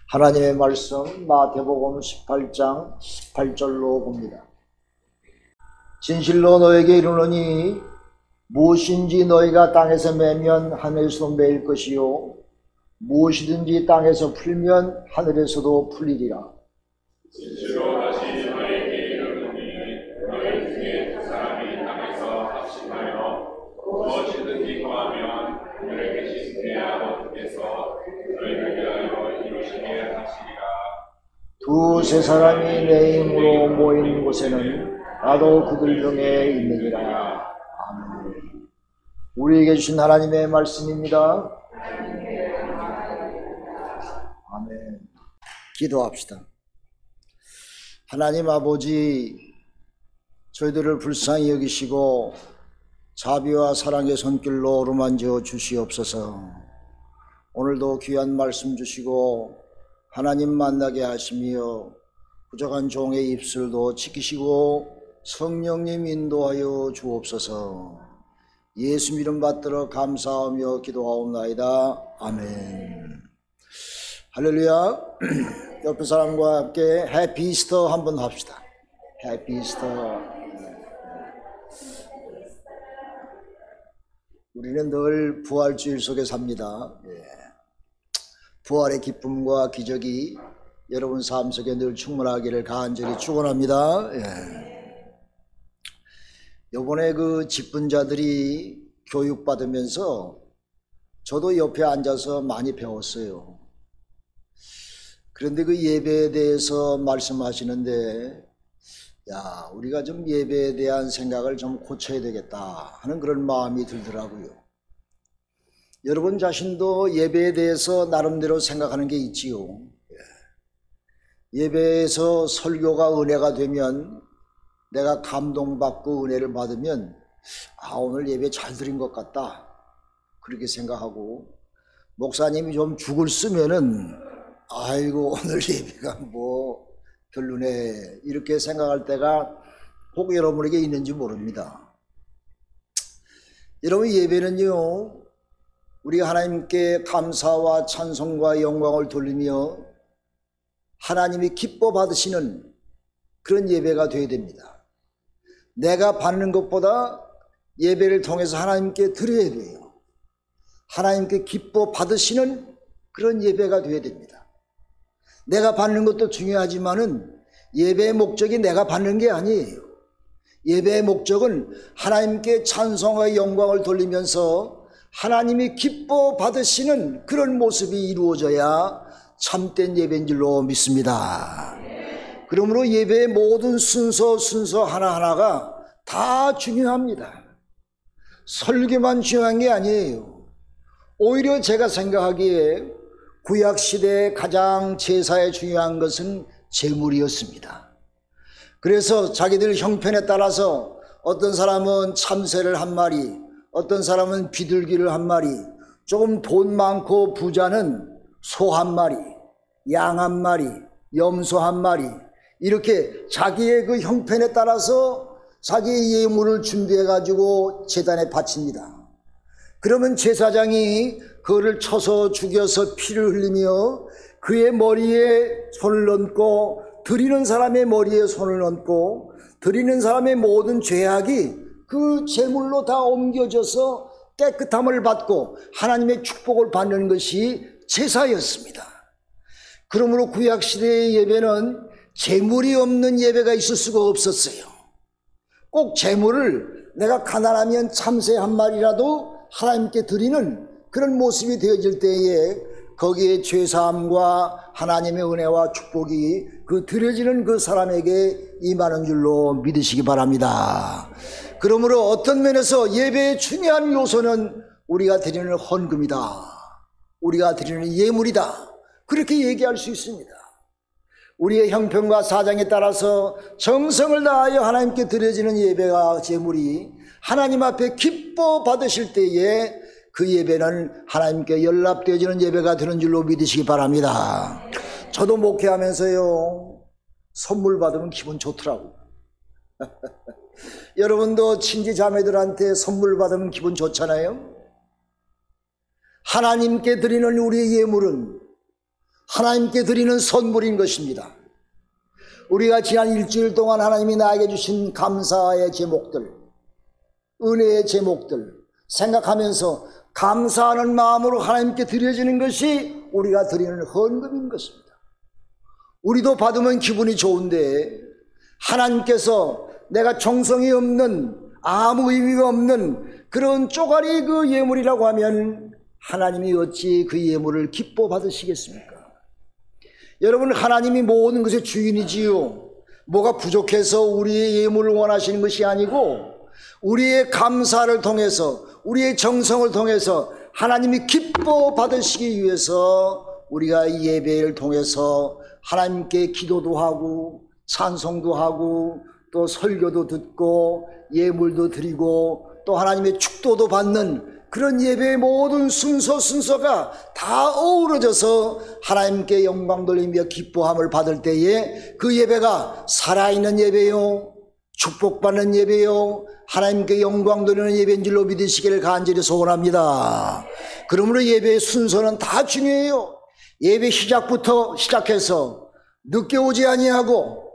하나님의 말씀 마태복음 18장 18절로 봅니다. 진실로 너에게 이르노니 무엇인지 너희가 땅에서 매면 하늘에서도 매일 것이요 무엇이든지 땅에서 풀면 하늘에서도 풀리리라. 진실로 다시 너에게 이르노니 너희 중에 두 사람이 땅에서 합심하여 무엇이든지 구하면 하늘에 계신 내 아버지께서 너희를 위하여 이루시게 하시리라. 두세 사람이 내 이름으로 모이는 곳에는 나도 그들 중에 있느니라. 아멘. 우리에게 주신 하나님의 말씀입니다. 아멘. 기도합시다. 하나님 아버지, 저희들을 불쌍히 여기시고 자비와 사랑의 손길로 어루만져 주시옵소서. 오늘도 귀한 말씀 주시고 하나님 만나게 하시며 부족한 종의 입술도 지키시고 성령님 인도하여 주옵소서. 예수 이름 받들어 감사하며 기도하옵나이다. 아멘. 할렐루야. 옆에 사람과 함께 해피 이스터 한번 합시다. 해피 이스터. 우리는 늘 부활주일 속에 삽니다. 부활의 기쁨과 기적이 여러분 삶 속에 늘 충만하기를 간절히 축원합니다. 요번에 그 직분자들이 교육받으면서 저도 옆에 앉아서 많이 배웠어요. 그런데 그 예배에 대해서 말씀하시는데, 야, 우리가 좀 예배에 대한 생각을 좀 고쳐야 되겠다 하는 그런 마음이 들더라고요. 여러분 자신도 예배에 대해서 나름대로 생각하는 게 있지요. 예배에서 설교가 은혜가 되면, 내가 감동받고 은혜를 받으면 오늘 예배 잘 드린 것 같다 그렇게 생각하고, 목사님이 좀 죽을 쓰면은 아이고 오늘 예배가 뭐 별로네 이렇게 생각할 때가 혹 여러분에게 있는지 모릅니다. 여러분, 예배는요, 우리가 하나님께 감사와 찬송과 영광을 돌리며 하나님이 기뻐 받으시는 그런 예배가 되어야 됩니다. 내가 받는 것보다 예배를 통해서 하나님께 드려야 돼요. 하나님께 기뻐 받으시는 그런 예배가 되어야 됩니다. 내가 받는 것도 중요하지만은 예배의 목적이 내가 받는 게 아니에요. 예배의 목적은 하나님께 찬송과 영광을 돌리면서 하나님이 기뻐 받으시는 그런 모습이 이루어져야 참된 예배인 줄로 믿습니다. 그러므로 예배의 모든 순서 하나하나가 다 중요합니다. 설교만 중요한 게 아니에요. 오히려 제가 생각하기에 구약시대에 가장 제사에 중요한 것은 제물이었습니다. 그래서 자기들 형편에 따라서 어떤 사람은 참새를 한 마리, 어떤 사람은 비둘기를 한 마리, 조금 돈 많고 부자는 소 한 마리, 양 한 마리, 염소 한 마리, 이렇게 자기의 그 형편에 따라서 자기의 예물을 준비해 가지고 제단에 바칩니다. 그러면 제사장이 그를 쳐서 죽여서 피를 흘리며 그의 머리에 손을 얹고, 드리는 사람의 머리에 손을 얹고, 드리는 사람의 모든 죄악이 그 제물로 다 옮겨져서 깨끗함을 받고 하나님의 축복을 받는 것이 제사였습니다. 그러므로 구약시대의 예배는 제물이 없는 예배가 있을 수가 없었어요. 꼭 제물을 내가 가난하면 참새 한 마리라도 하나님께 드리는 그런 모습이 되어질 때에 거기에 죄사함과 하나님의 은혜와 축복이 그 드려지는 그 사람에게 임하는 줄로 믿으시기 바랍니다. 그러므로 어떤 면에서 예배의 중요한 요소는 우리가 드리는 헌금이다, 우리가 드리는 예물이다, 그렇게 얘기할 수 있습니다. 우리의 형편과 사정에 따라서 정성을 다하여 하나님께 드려지는 예배가 제물이 하나님 앞에 기뻐 받으실 때에 그 예배는 하나님께 연락되어지는 예배가 되는 줄로 믿으시기 바랍니다. 저도 목회하면서요, 선물 받으면 기분 좋더라고. 여러분도 친지 자매들한테 선물 받으면 기분 좋잖아요. 하나님께 드리는 우리의 예물은 하나님께 드리는 선물인 것입니다. 우리가 지난 일주일 동안 하나님이 나에게 주신 감사의 제목들, 은혜의 제목들 생각하면서 감사하는 마음으로 하나님께 드려지는 것이 우리가 드리는 헌금인 것입니다. 우리도 받으면 기분이 좋은데 하나님께서 내가 정성이 없는, 아무 의미가 없는 그런 쪼가리 그 예물이라고 하면 하나님이 어찌 그 예물을 기뻐 받으시겠습니까? 여러분, 하나님이 모든 것의 주인이지요. 뭐가 부족해서 우리의 예물을 원하시는 것이 아니고 우리의 감사를 통해서, 우리의 정성을 통해서 하나님이 기뻐 받으시기 위해서 우리가 예배를 통해서 하나님께 기도도 하고 찬송도 하고 또 설교도 듣고 예물도 드리고 또 하나님의 축도도 받는 그런 예배의 모든 순서가 다 어우러져서 하나님께 영광 돌리며 기뻐함을 받을 때에 그 예배가 살아있는 예배요, 축복받는 예배요, 하나님께 영광 돌리는 예배인 줄로 믿으시기를 간절히 소원합니다. 그러므로 예배의 순서는 다 중요해요. 예배 시작부터 시작해서 늦게 오지 아니하고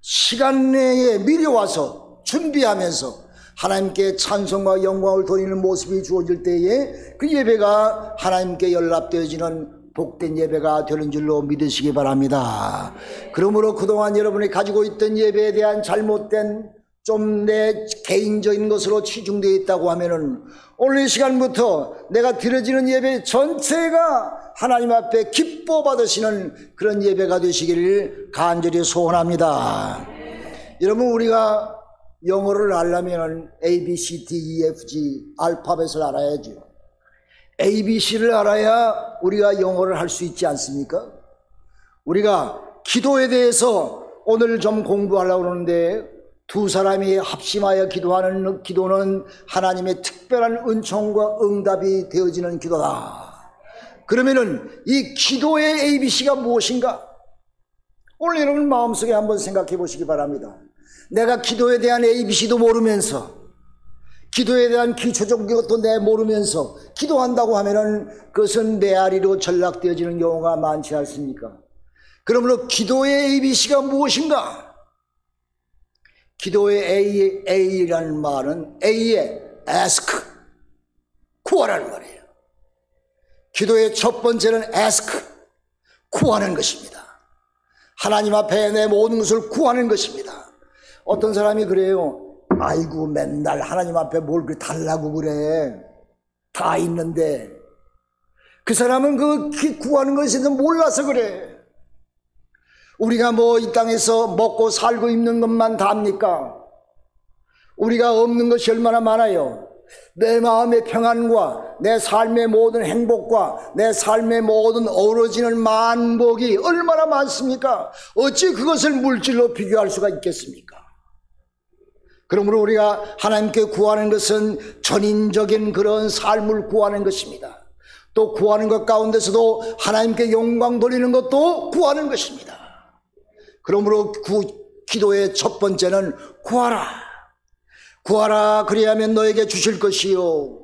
시간 내에 미리 와서 준비하면서 하나님께 찬송과 영광을 돌리는 모습이 주어질 때에 그 예배가 하나님께 연락되어지는 복된 예배가 되는 줄로 믿으시기 바랍니다. 그러므로 그동안 여러분이 가지고 있던 예배에 대한 잘못된 좀 내 개인적인 것으로 치중되어 있다고 하면은 오늘 이 시간부터 내가 드려지는 예배 전체가 하나님 앞에 기뻐 받으시는 그런 예배가 되시기를 간절히 소원합니다. 여러분, 우리가 영어를 알려면 A, B, C, D, E, F, G 알파벳을 알아야죠. A, B, C를 알아야 우리가 영어를 할 수 있지 않습니까? 우리가 기도에 대해서 오늘 좀 공부하려고 하는데 두 사람이 합심하여 기도하는 기도는 하나님의 특별한 은총과 응답이 되어지는 기도다. 그러면은 이 기도의 ABC가 무엇인가? 오늘 여러분 마음속에 한번 생각해 보시기 바랍니다. 내가 기도에 대한 ABC도 모르면서, 기도에 대한 기초적인 것도 내 모르면서 기도한다고 하면은 그것은 메아리로 전락되어지는 경우가 많지 않습니까? 그러므로 기도의 ABC가 무엇인가? 기도의 A라는 말은 A의 ask, 구하라는 말이에요. 기도의 첫 번째는 ask, 구하는 것입니다. 하나님 앞에 내 모든 것을 구하는 것입니다. 어떤 사람이 그래요. 아이고, 맨날 하나님 앞에 뭘 그렇게 달라고 그래. 다 있는데. 그 사람은 그 구하는 것에 대해서 몰라서 그래. 우리가 뭐 이 땅에서 먹고 살고 입는 것만 답니까? 우리가 없는 것이 얼마나 많아요. 내 마음의 평안과 내 삶의 모든 행복과 내 삶의 모든 어우러지는 만복이 얼마나 많습니까? 어찌 그것을 물질로 비교할 수가 있겠습니까? 그러므로 우리가 하나님께 구하는 것은 전인적인 그런 삶을 구하는 것입니다. 또 구하는 것 가운데서도 하나님께 영광 돌리는 것도 구하는 것입니다. 그러므로 기도의 첫 번째는 구하라. 구하라, 그리하면 너에게 주실 것이요.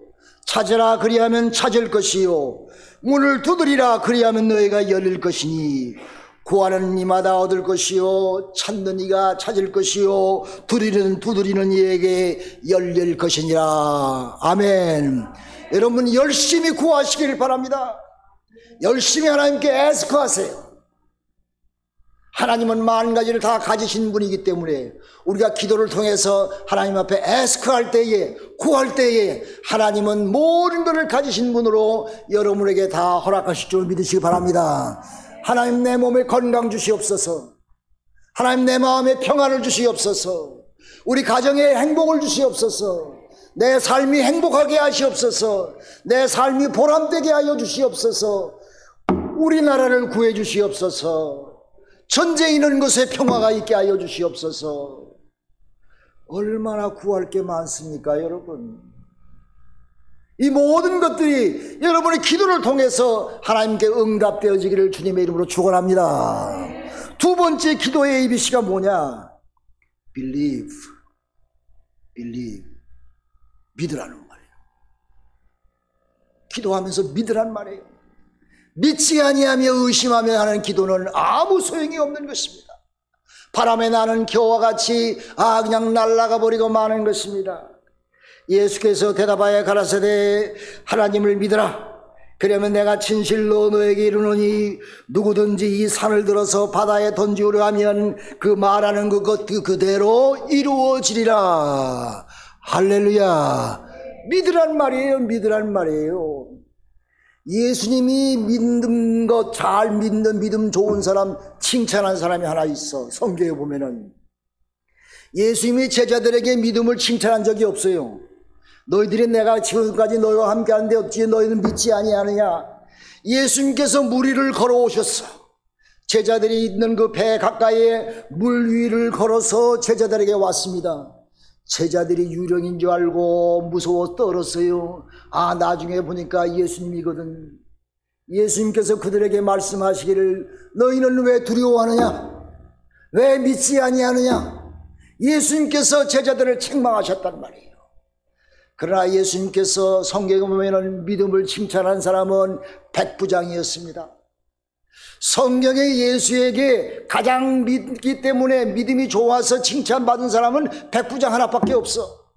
찾으라, 그리하면 찾을 것이요. 문을 두드리라, 그리하면 너희가 열릴 것이니 구하는 이마다 얻을 것이요, 찾는 이가 찾을 것이요, 두드리는 이에게 열릴 것이니라. 아멘. 여러분 열심히 구하시길 바랍니다. 열심히 하나님께 애스크하세요. 하나님은 만 가지를 다 가지신 분이기 때문에 우리가 기도를 통해서 하나님 앞에 애스크할 때에, 구할 때에 하나님은 모든 것을 가지신 분으로 여러분에게 다 허락하실 줄 믿으시기 바랍니다. 하나님, 내 몸에 건강 주시옵소서. 하나님, 내 마음에 평안을 주시옵소서. 우리 가정에 행복을 주시옵소서. 내 삶이 행복하게 하시옵소서. 내 삶이 보람되게 하여 주시옵소서. 우리나라를 구해 주시옵소서. 전쟁 있는 곳에 평화가 있게 하여 주시옵소서. 얼마나 구할 게 많습니까, 여러분? 이 모든 것들이 여러분의 기도를 통해서 하나님께 응답되어지기를 주님의 이름으로 축원합니다. 두 번째 기도의 ABC가 뭐냐? Believe. 믿으라는 말이에요. 기도하면서 믿으란 말이에요. 믿지 아니하며 의심하며 하는 기도는 아무 소용이 없는 것입니다. 바람에 나는 겨와 같이 그냥 날아가 버리고 마는 것입니다. 예수께서 대답하여 가라사대 하나님을 믿으라. 그러면 내가 진실로 너에게 이르노니 누구든지 이 산을 들어서 바다에 던지우려 하면 그 말하는 그것 그대로 이루어지리라. 할렐루야. 믿으란 말이에요. 믿으란 말이에요. 예수님이 믿는 것 잘 믿는 믿음 좋은 사람 칭찬한 사람이 하나 있어. 성경에 보면은 예수님이 제자들에게 믿음을 칭찬한 적이 없어요. 너희들이 내가 지금까지 너희와 함께 하는데 어찌 너희는 믿지 아니하느냐. 예수님께서 물 위를 걸어오셨어. 제자들이 있는 그 배 가까이에 물 위를 걸어서 제자들에게 왔습니다. 제자들이 유령인 줄 알고 무서워 떨었어요. 나중에 보니까 예수님이거든. 예수님께서 그들에게 말씀하시기를 너희는 왜 두려워하느냐? 왜 믿지 아니하느냐? 예수님께서 제자들을 책망하셨단 말이에요. 그러나 예수님께서 성경에 보면 믿음을 칭찬한 사람은 백부장이었습니다. 성경에 예수에게 가장 믿기 때문에 믿음이 좋아서 칭찬받은 사람은 백부장 하나밖에 없어.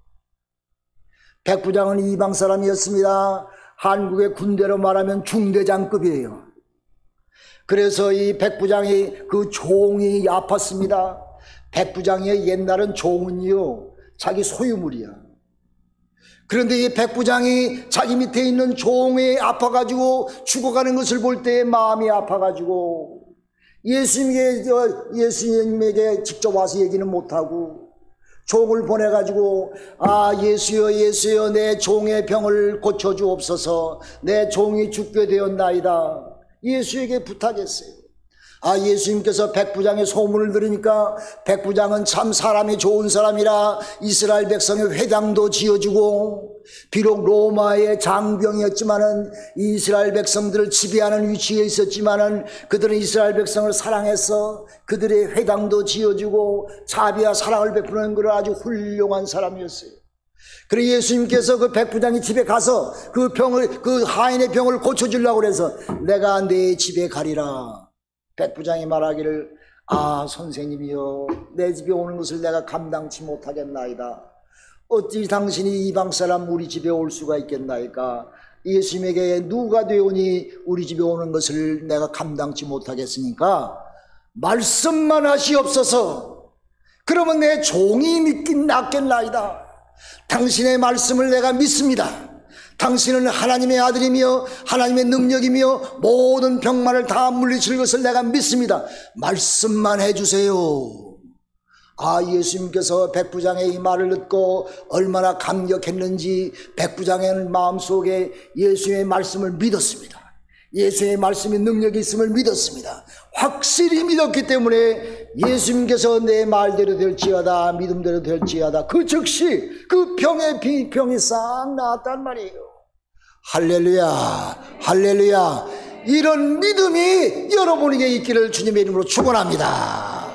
백부장은 이방 사람이었습니다. 한국의 군대로 말하면 중대장급이에요. 그래서 이 백부장이 그 종이 아팠습니다. 백부장의 옛날은 종은요 자기 소유물이야. 그런데 이 백부장이 자기 밑에 있는 종이 아파가지고 죽어가는 것을 볼 때 마음이 아파가지고 예수님에게 직접 와서 얘기는 못하고 종을 보내가지고 예수여 예수여 내 종의 병을 고쳐주옵소서. 내 종이 죽게 되었나이다. 예수에게 부탁했어요. 예수님께서 백부장의 소문을 들으니까 백부장은 참 사람이 좋은 사람이라 이스라엘 백성의 회당도 지어주고 비록 로마의 장병이었지만은 이스라엘 백성들을 지배하는 위치에 있었지만은 그들은 이스라엘 백성을 사랑해서 그들의 회당도 지어주고 자비와 사랑을 베푸는 그런 아주 훌륭한 사람이었어요. 그래서 예수님께서 그 백부장이 집에 가서 그 하인의 병을 고쳐주려고 그래서 내가 내 집에 가리라. 백부장이 말하기를 선생님이여 내 집에 오는 것을 내가 감당치 못하겠나이다. 어찌 당신이 이방 사람 우리 집에 올 수가 있겠나이까. 예수님에게 누가 되오니 우리 집에 오는 것을 내가 감당치 못하겠으니까 말씀만 하시옵소서. 그러면 내 종이 믿긴 낫겠나이다. 당신의 말씀을 내가 믿습니다. 당신은 하나님의 아들이며 하나님의 능력이며 모든 병만을 다 물리칠 것을 내가 믿습니다. 말씀만 해주세요. 예수님께서 백부장의 이 말을 듣고 얼마나 감격했는지 백부장의 마음속에 예수의 말씀을 믿었습니다. 예수의 말씀이 능력이 있음을 믿었습니다. 확실히 믿었기 때문에 예수님께서 내 말대로 될지어다 믿음대로 될지어다 그 즉시 그 병이 싹 나았단 말이에요. 할렐루야 할렐루야. 이런 믿음이 여러분에게 있기를 주님의 이름으로 축원합니다.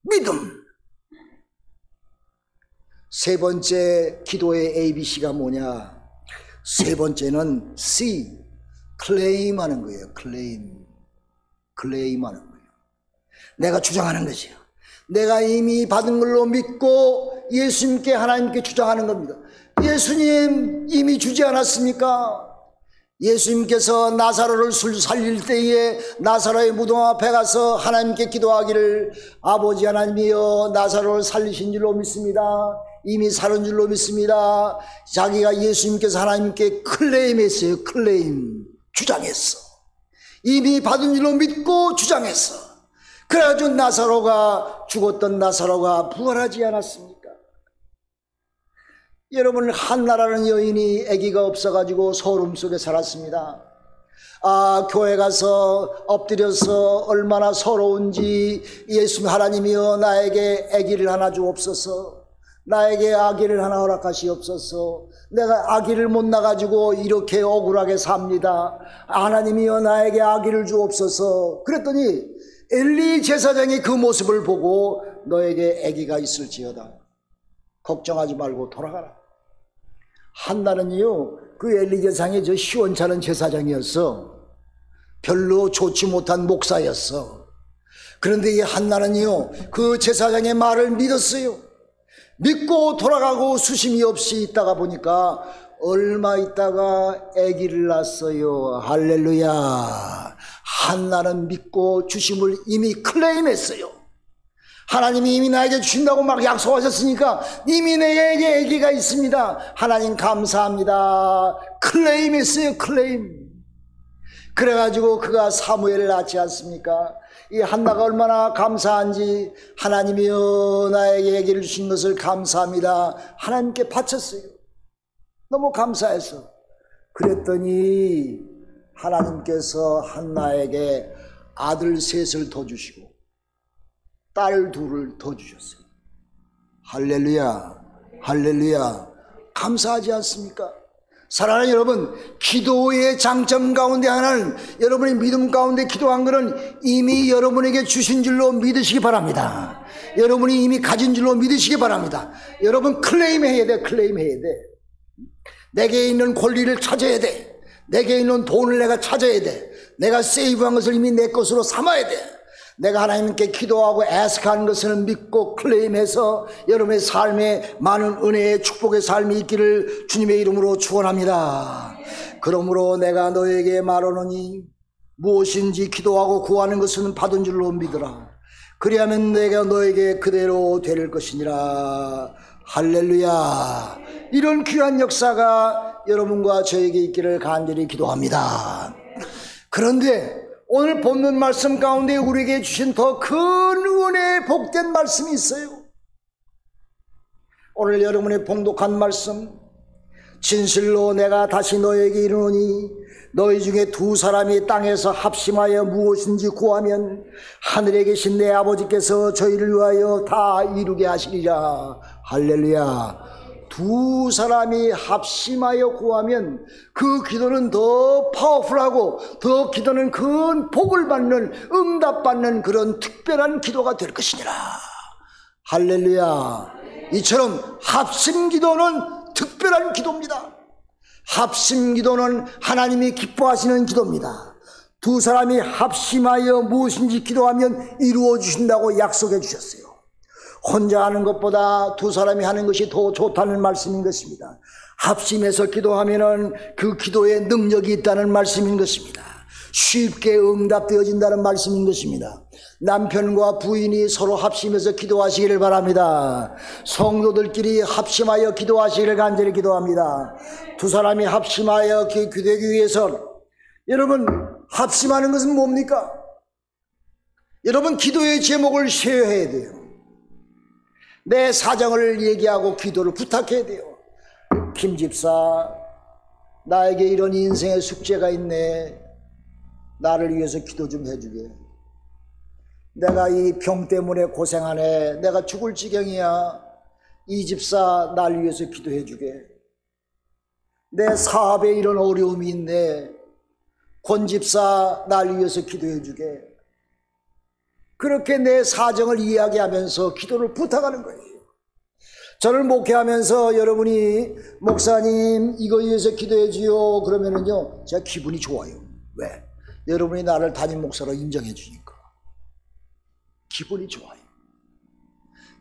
믿음. 세 번째 기도의 ABC가 뭐냐? 세 번째는 C, 클레임 하는 거예요. 클레임 하는 거예요. 내가 주장하는 거죠. 내가 이미 받은 걸로 믿고 예수님께 하나님께 주장하는 겁니다. 예수님 이미 주지 않았습니까? 예수님께서 나사로를 살릴 때에 나사로의 무덤 앞에 가서 하나님께 기도하기를 아버지 하나님이여 나사로를 살리신 줄로 믿습니다. 이미 살은 줄로 믿습니다. 자기가 예수님께서 하나님께 클레임했어요. 클레임. 주장했어. 이미 받은 줄로 믿고 주장했어. 그래가지고 나사로가 죽었던 나사로가 부활하지 않았습니까? 여러분 한나라는 여인이 아기가 없어가지고 소름 속에 살았습니다. 교회 가서 엎드려서 얼마나 서러운지 예수 하나님이여 나에게 아기를 하나 주옵소서. 나에게 아기를 하나 허락하시옵소서. 내가 아기를 못 낳아가지고 이렇게 억울하게 삽니다. 하나님이여 나에게 아기를 주옵소서. 그랬더니 엘리 제사장이 그 모습을 보고 너에게 아기가 있을지어다. 걱정하지 말고 돌아가라. 한나는요 그 엘리 제사장이 저 시원찮은 제사장이었어. 별로 좋지 못한 목사였어. 그런데 이 한나는요, 그 제사장의 말을 믿었어요. 믿고 돌아가고 수심이 없이 있다가 보니까 얼마 있다가 아기를 낳았어요. 할렐루야. 한나는 믿고 주심을 이미 클레임했어요. 하나님이 이미 나에게 주신다고 막 약속하셨으니까 이미 내게 아기가 있습니다. 하나님 감사합니다. 클레임했어요. 클레임. 그래가지고 그가 사무엘을 낳지 않습니까? 이 한나가 얼마나 감사한지, 하나님이여 나에게 아기를 주신 것을 감사합니다. 하나님께 바쳤어요. 너무 감사해서. 그랬더니 하나님께서 한나에게 아들 셋을 더 주시고 딸 둘을 더 주셨어요. 할렐루야, 할렐루야. 감사하지 않습니까? 사랑하는 여러분, 기도의 장점 가운데 하나는, 여러분이 믿음 가운데 기도한 것은 이미 여러분에게 주신 줄로 믿으시기 바랍니다. 여러분이 이미 가진 줄로 믿으시기 바랍니다. 여러분 클레임해야 돼. 클레임해야 돼. 내게 있는 권리를 찾아야 돼. 내게 있는 돈을 내가 찾아야 돼. 내가 세이브한 것을 이미 내 것으로 삼아야 돼. 내가 하나님께 기도하고 애석한 것을 믿고 클레임해서 여러분의 삶에 많은 은혜의 축복의 삶이 있기를 주님의 이름으로 축원합니다. 그러므로 내가 너에게 말하노니 무엇인지 기도하고 구하는 것은 받은 줄로 믿으라. 그리하면 내가 너에게 그대로 될 것이니라. 할렐루야. 이런 귀한 역사가 여러분과 저에게 있기를 간절히 기도합니다. 그런데 오늘 본문 말씀 가운데 우리에게 주신 더 큰 은혜의 복된 말씀이 있어요. 오늘 여러분의 봉독한 말씀, 진실로 내가 다시 너에게 이르노니 너희 중에 두 사람이 땅에서 합심하여 무엇인지 구하면 하늘에 계신 내 아버지께서 저희를 위하여 다 이루게 하시리라. 할렐루야. 두 사람이 합심하여 구하면 그 기도는 더 파워풀하고 더 기도는 큰 복을 받는, 응답받는 그런 특별한 기도가 될 것이니라. 할렐루야. 이처럼 합심 기도는 특별한 기도입니다. 합심 기도는 하나님이 기뻐하시는 기도입니다. 두 사람이 합심하여 무엇인지 기도하면 이루어 주신다고 약속해 주셨어요. 혼자 하는 것보다 두 사람이 하는 것이 더 좋다는 말씀인 것입니다. 합심해서 기도하면은 그 기도에 능력이 있다는 말씀인 것입니다. 쉽게 응답되어진다는 말씀인 것입니다. 남편과 부인이 서로 합심해서 기도하시기를 바랍니다. 성도들끼리 합심하여 기도하시기를 간절히 기도합니다. 두 사람이 합심하여 기도하기 위해서, 여러분 합심하는 것은 뭡니까? 여러분 기도의 제목을 쉐어해야 돼요. 내 사정을 얘기하고 기도를 부탁해야 돼요. 김 집사, 나에게 이런 인생의 숙제가 있네. 나를 위해서 기도 좀 해주게. 내가 이 병 때문에 고생하네. 내가 죽을 지경이야. 이 집사 날 위해서 기도해 주게. 내 사업에 이런 어려움이 있네. 권 집사 날 위해서 기도해 주게. 그렇게 내 사정을 이야기하면서 기도를 부탁하는 거예요. 저를 목회하면서 여러분이 목사님 이거 위해서 기도해 주요 그러면은요 제가 기분이 좋아요. 왜? 여러분이 나를 담임 목사로 인정해 주니까 기분이 좋아요.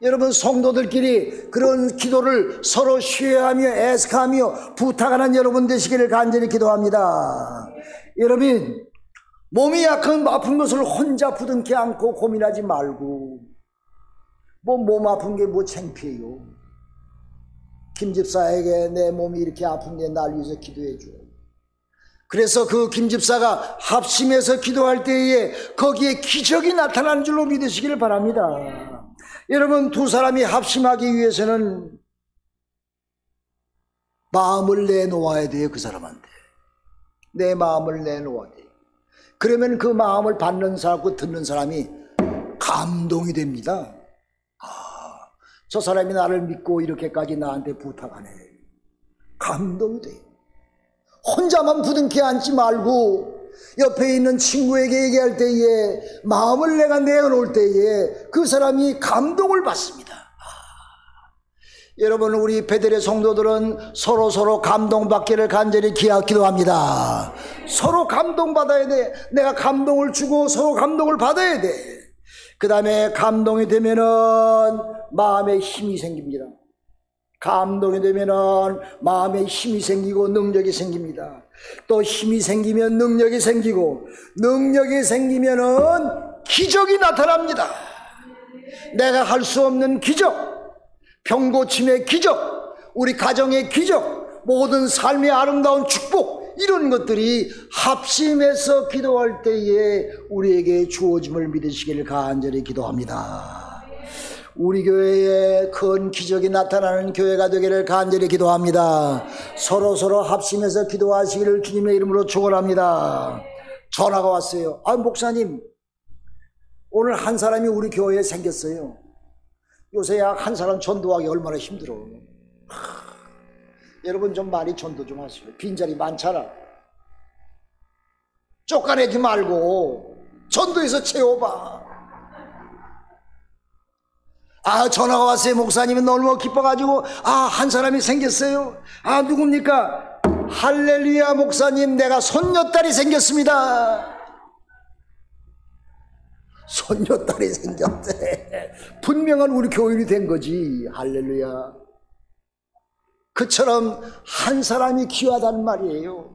여러분 성도들끼리 그런 기도를 서로 쉐어하며 애석하며 부탁하는 여러분 되시기를 간절히 기도합니다. 여러분 몸이 약한 아픈 것을 혼자 부둥켜 안고 고민하지 말고, 뭐 몸 아픈 게 뭐 창피해요. 김 집사에게 내 몸이 이렇게 아픈데 날 위해서 기도해 줘. 그래서 그 김 집사가 합심해서 기도할 때에 거기에 기적이 나타나는 줄로 믿으시기를 바랍니다. 여러분 두 사람이 합심하기 위해서는 마음을 내놓아야 돼요. 그 사람한테 내 마음을 내놓아야 돼요. 그러면 그 마음을 받는 사람과 듣는 사람이 감동이 됩니다. 저 사람이 나를 믿고 이렇게까지 나한테 부탁하네. 감동이 돼요. 혼자만 부둥켜 앉지 말고 옆에 있는 친구에게 얘기할 때에 마음을 내가 내어놓을 때에 그 사람이 감동을 받습니다. 여러분, 우리 베델의 성도들은 서로 감동받기를 간절히 기도합니다. 서로 감동받아야 돼. 내가 감동을 주고 서로 감동을 받아야 돼. 그 다음에 감동이 되면은 마음에 힘이 생깁니다. 감동이 되면은 마음에 힘이 생기고 능력이 생깁니다. 또 힘이 생기면 능력이 생기고, 능력이 생기면은 기적이 나타납니다. 내가 할 수 없는 기적, 병 고침의 기적, 우리 가정의 기적, 모든 삶의 아름다운 축복, 이런 것들이 합심해서 기도할 때에 우리에게 주어짐을 믿으시기를 간절히 기도합니다. 우리 교회에 큰 기적이 나타나는 교회가 되기를 간절히 기도합니다. 서로 합심해서 기도하시기를 주님의 이름으로 축원합니다. 전화가 왔어요. 목사님, 오늘 한 사람이 우리 교회에 생겼어요. 요새 한 사람 전도하기 얼마나 힘들어. 여러분, 좀 많이 전도 좀 하세요. 빈자리 많잖아. 쫓아내지 말고 전도해서 채워봐. 전화가 왔어요. 목사님은 너무 기뻐가지고 한 사람이 생겼어요. 누굽니까? 할렐루야 목사님, 내가 손녀딸이 생겼습니다. 손녀딸이 생겼대. 분명한 우리 교인이 된 거지. 할렐루야. 그처럼 한 사람이 귀하단 말이에요.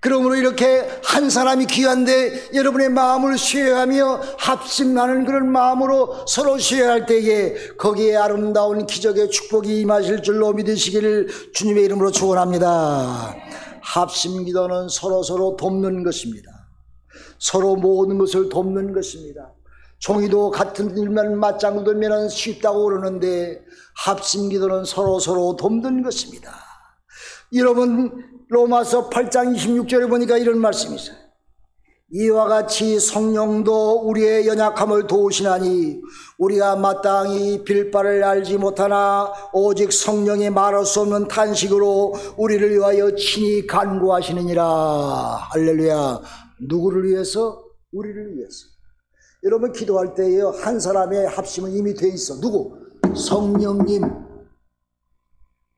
그러므로 이렇게 한 사람이 귀한데 여러분의 마음을 수여하며 합심하는 그런 마음으로 서로 수여할 때에 거기에 아름다운 기적의 축복이 임하실 줄로 믿으시기를 주님의 이름으로 축원합니다. 합심 기도는 서로 돕는 것입니다. 서로 모든 것을 돕는 것입니다. 종이도 같은 일만 맞장구 들면 쉽다고 그러는데 합심 기도는 서로 돕는 것입니다. 여러분, 로마서 8장 26절에 보니까 이런 말씀이 있어요. 이와 같이 성령도 우리의 연약함을 도우시나니 우리가 마땅히 빌 바를 알지 못하나 오직 성령이 말할 수 없는 탄식으로 우리를 위하여 친히 간구하시느니라. 할렐루야. 누구를 위해서? 우리를 위해서. 여러분, 기도할 때에 한 사람의 합심은 이미 돼 있어. 누구? 성령님.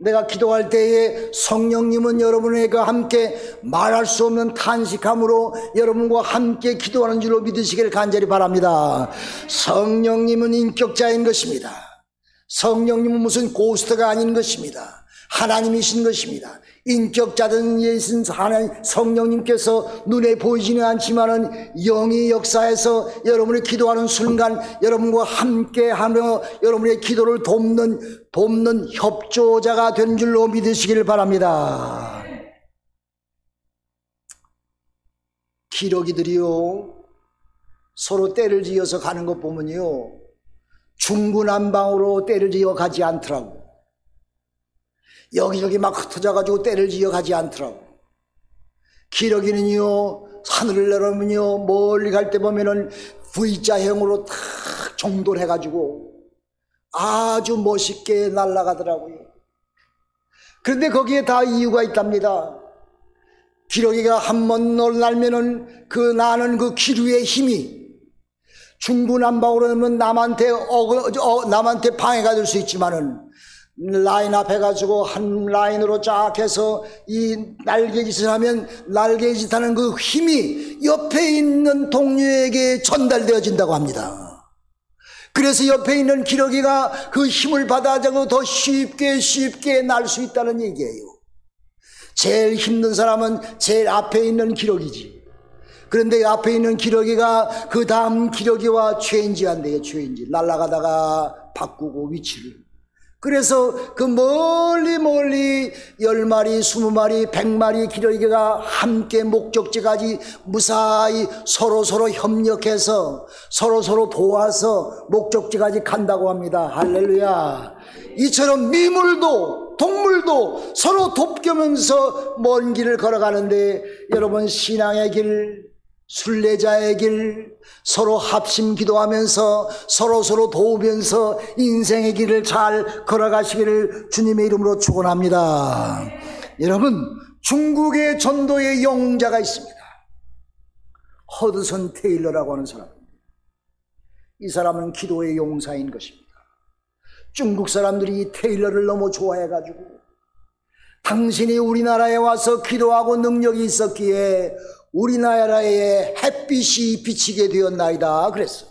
내가 기도할 때에 성령님은 여러분과 함께 말할 수 없는 탄식함으로 여러분과 함께 기도하는 줄로 믿으시기를 간절히 바랍니다. 성령님은 인격자인 것입니다. 성령님은 무슨 고스트가 아닌 것입니다. 하나님이신 것입니다. 인격자든 예신 하나님 성령님께서 눈에 보이지는 않지만은 영이 역사해서 여러분이 기도하는 순간 여러분과 함께하며 여러분의 기도를 돕는 협조자가 된 줄로 믿으시기를 바랍니다. 기러기들이요, 서로 때를 지어서 가는 것 보면요, 중구난방으로 때를 지어 가지 않더라고. 여기저기 막 흩어져가지고 때를 지어 가지 않더라고. 기러기는요, 하늘을 내려오면요, 멀리 갈 때 보면은 V자형으로 탁 정돌해가지고 아주 멋있게 날아가더라고요. 그런데 거기에 다 이유가 있답니다. 기러기가 한번 날면은 나는 그 기류의 힘이 중구난방으로 하면 남한테 방해가 될 수 있지만은 라인 앞에 가지고 한 라인으로 쫙 해서 이 날개짓을 하면 날개짓하는 그 힘이 옆에 있는 동료에게 전달되어진다고 합니다. 그래서 옆에 있는 기러기가 그 힘을 받아가지고 더 쉽게 날 수 있다는 얘기예요. 제일 힘든 사람은 제일 앞에 있는 기러기지. 그런데 앞에 있는 기러기가 그 다음 기러기와 체인지한대요. 체인지 날아가다가 바꾸고 위치를. 그래서 그 멀리 10마리, 20마리, 100마리 기러기가 함께 목적지까지 무사히 서로 협력해서 서로 도와서 목적지까지 간다고 합니다. 할렐루야. 이처럼 미물도 동물도 서로 돕으면서 먼 길을 걸어가는데 여러분, 신앙의 길, 순례자의 길, 서로 합심 기도하면서 서로 도우면서 인생의 길을 잘 걸어가시기를 주님의 이름으로 축원합니다. 여러분, 중국의 전도의 영웅자가 있습니다. 허드슨 테일러라고 하는 사람입니다. 이 사람은 기도의 용사인 것입니다. 중국 사람들이 테일러를 너무 좋아해가지고 당신이 우리나라에 와서 기도하고 능력이 있었기에 우리나라에 햇빛이 비치게 되었나이다 그랬어.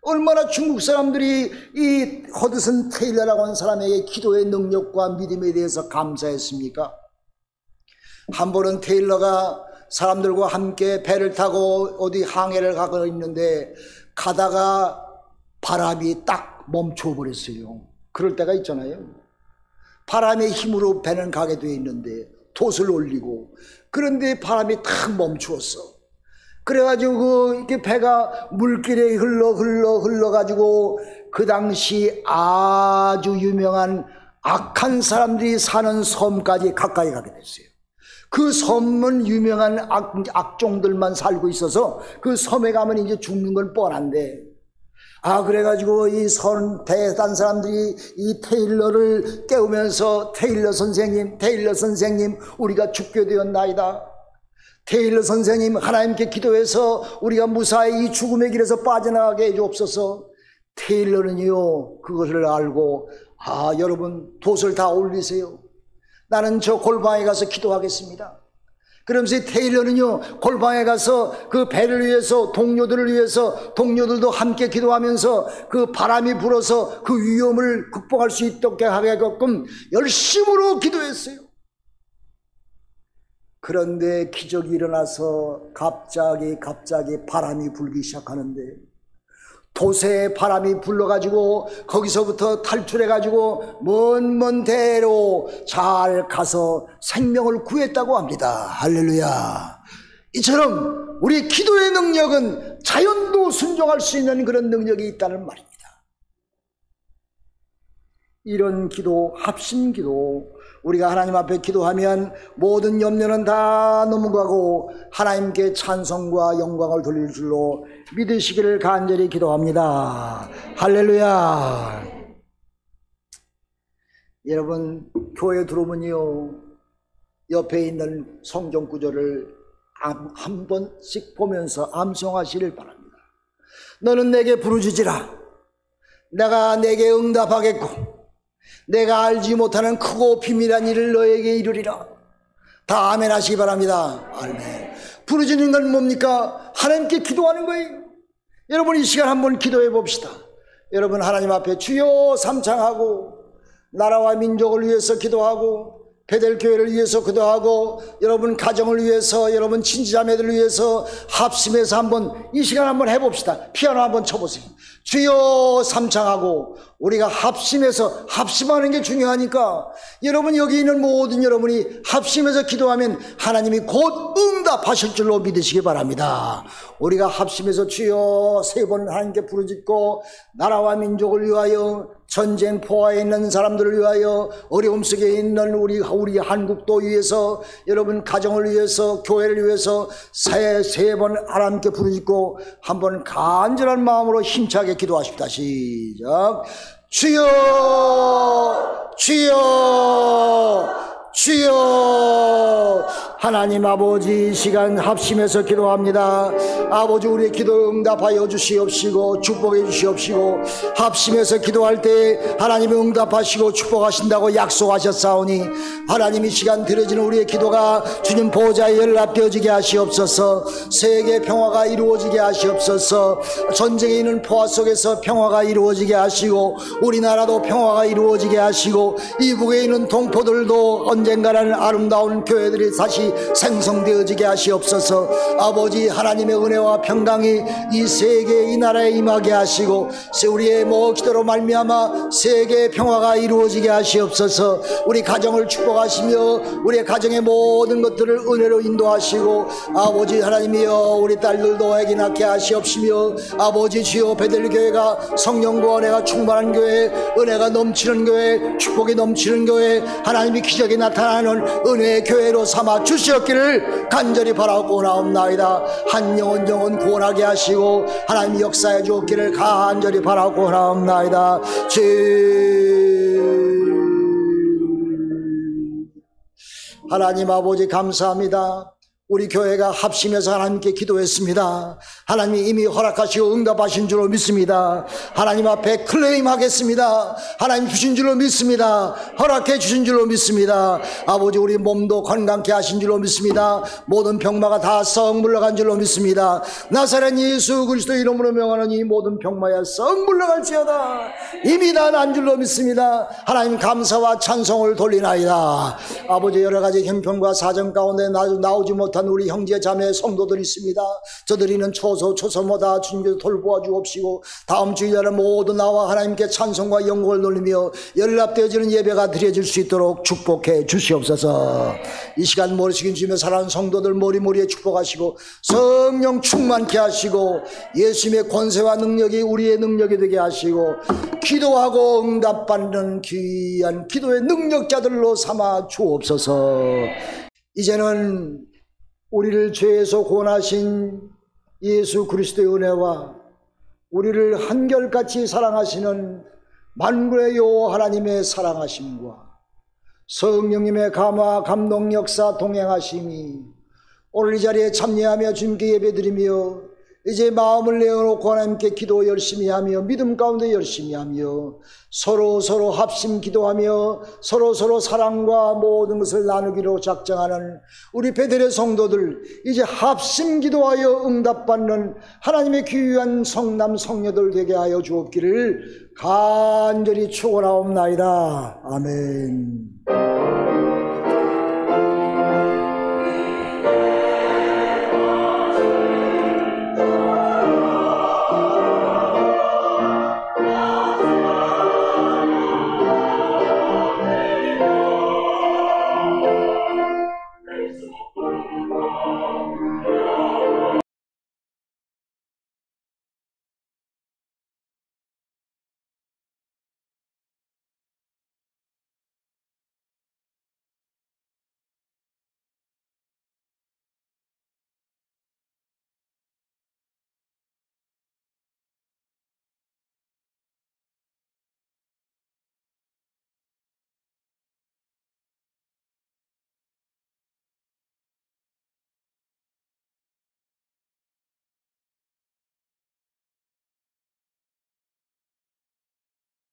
얼마나 중국 사람들이 이 허드슨 테일러라고 하는 사람에게 기도의 능력과 믿음에 대해서 감사했습니까? 한 번은 테일러가 사람들과 함께 배를 타고 어디 항해를 가고 있는데 가다가 바람이 딱 멈춰버렸어요. 그럴 때가 있잖아요. 바람의 힘으로 배는 가게 되어 있는데 돛을 올리고, 그런데 바람이 탁 멈추었어. 그래가지고 이렇게 배가 물길에 흘러가지고 그 당시 아주 유명한 악한 사람들이 사는 섬까지 가까이 가게 됐어요. 그 섬은 유명한 악종들만 살고 있어서 그 섬에 가면 이제 죽는 건 뻔한데, 그래가지고 이 대단 사람들이 이 테일러를 깨우면서 테일러 선생님 우리가 죽게 되었나이다. 테일러 선생님, 하나님께 기도해서 우리가 무사히 이 죽음의 길에서 빠져나가게 해주옵소서. 테일러는요 그것을 알고 여러분 돛을 다 올리세요. 나는 저 골방에 가서 기도하겠습니다. 그러면서 테일러는요 골방에 가서 그 배를 위해서 동료들을 위해서 동료들도 함께 기도하면서 그 바람이 불어서 그 위험을 극복할 수 있도록 하게끔 열심으로 기도했어요. 그런데 기적이 일어나서 갑자기 바람이 불기 시작하는데, 돛에 바람이 불러가지고 거기서부터 탈출해가지고 먼 대로 잘 가서 생명을 구했다고 합니다. 할렐루야. 이처럼 우리 기도의 능력은 자연도 순종할 수 있는 그런 능력이 있다는 말입니다. 이런 기도, 합심기도, 우리가 하나님 앞에 기도하면 모든 염려는 다 넘어가고 하나님께 찬송과 영광을 돌릴 줄로 믿으시기를 간절히 기도합니다. 할렐루야. 여러분, 교회 들어오면요 옆에 있는 성경 구절을 한 번씩 보면서 암송하시길 바랍니다. 너는 내게 부르짖으라. 내가 내게 응답하겠고 내가 알지 못하는 크고 비밀한 일을 너에게 이루리라. 다 아멘 하시기 바랍니다. 아멘. 부르짖는 건 뭡니까? 하나님께 기도하는 거예요. 여러분 이 시간 한번 기도해 봅시다. 여러분 하나님 앞에 주여 삼창하고 나라와 민족을 위해서 기도하고 베델교회를 위해서 기도하고 여러분 가정을 위해서 여러분 친지자매들을 위해서 합심해서 한번 이 시간 한번 해봅시다. 피아노 한번 쳐보세요. 주여 삼창하고 우리가 합심해서 합심하는 게 중요하니까 여러분 여기 있는 모든 여러분이 합심해서 기도하면 하나님이 곧 응답하실 줄로 믿으시기 바랍니다. 우리가 합심해서 주여 세 번 하나님께 부르짖고 나라와 민족을 위하여 전쟁 포화에 있는 사람들을 위하여 어려움 속에 있는 우리 한국도 위해서 여러분 가정을 위해서 교회를 위해서 세 번 하나님께 부르짖고 한번 간절한 마음으로 힘차게 기도하십시다. 시작. 주여 주여 주여. 하나님 아버지 시간 합심해서 기도합니다. 아버지 우리의 기도 응답하여 주시옵시고 축복해 주시옵시고 합심해서 기도할 때 하나님이 응답하시고 축복하신다고 약속하셨사오니 하나님 이 시간 드려지는 우리의 기도가 주님 보좌에 연락되어지게 하시옵소서. 세계 평화가 이루어지게 하시옵소서. 전쟁에 있는 포화 속에서 평화가 이루어지게 하시고 우리나라도 평화가 이루어지게 하시고 이북에 있는 동포들도 언젠가는 아름다운 교회들이 다시 생성되어지게 하시옵소서. 아버지 하나님의 은혜와 평강이 이 세계 이 나라에 임하게 하시고 우리의 기도로 말미암아 세계의 평화가 이루어지게 하시옵소서. 우리 가정을 축복하시며 우리의 가정의 모든 것들을 은혜로 인도하시고 아버지 하나님이여 우리 딸들도 애기 낳게 하시옵시며 아버지 주여 베들교회가 성령과 은혜가 충만한 교회, 은혜가 넘치는 교회, 축복이 넘치는 교회, 하나님이 기적이 나타나는 은혜의 교회로 삼아 주시옵기를 간절히 바라고 나옵나이다. 한 영혼 구원하게 하시고 하나님 역사해 주옵기를 간절히 바라고 나옵나이다. 하나님 아버지 감사합니다. 우리 교회가 합심해서 하나님께 기도했습니다. 하나님이 이미 허락하시고 응답하신 줄로 믿습니다. 하나님 앞에 클레임하겠습니다. 하나님 주신 줄로 믿습니다. 허락해 주신 줄로 믿습니다. 아버지, 우리 몸도 건강케 하신 줄로 믿습니다. 모든 병마가 다 썩 물러간 줄로 믿습니다. 나사렛 예수 그리스도 이름으로 명하는 이 모든 병마야 썩 물러갈지어다. 이미 다 난 줄로 믿습니다. 하나님 감사와 찬송을 돌리나이다. 아버지, 여러 가지 형편과 사정 가운데 나오지 못한 우리 형제 자매 성도들이 있습니다. 저들이는 초소모다 주님께서 돌보아 주옵시고 다음 주일날은 모두 나와 하나님께 찬송과 영광을 돌리며 연락되어지는 예배가 드려질 수 있도록 축복해 주시옵소서. 이 시간 모르시긴 주며 사랑하는 성도들 머리머리에 축복하시고 성령 충만케 하시고 예수님의 권세와 능력이 우리의 능력이 되게 하시고 기도하고 응답받는 귀한 기도의 능력자들로 삼아 주옵소서. 이제는 우리를 죄에서 구원하신 예수 그리스도의 은혜와 우리를 한결같이 사랑하시는 만군의 여호와 하나님의 사랑하심과 성령님의 감화 감동 역사 동행하심이 오늘 이 자리에 참여하며 주님께 예배드리며 이제 마음을 내어놓고 하나님께 기도 열심히 하며 믿음 가운데 열심히 하며 서로 합심 기도하며 서로 사랑과 모든 것을 나누기로 작정하는 우리 베델의 성도들, 이제 합심 기도하여 응답받는 하나님의 귀한 성남 성녀들 되게 하여 주옵기를 간절히 축원하옵나이다. 아멘.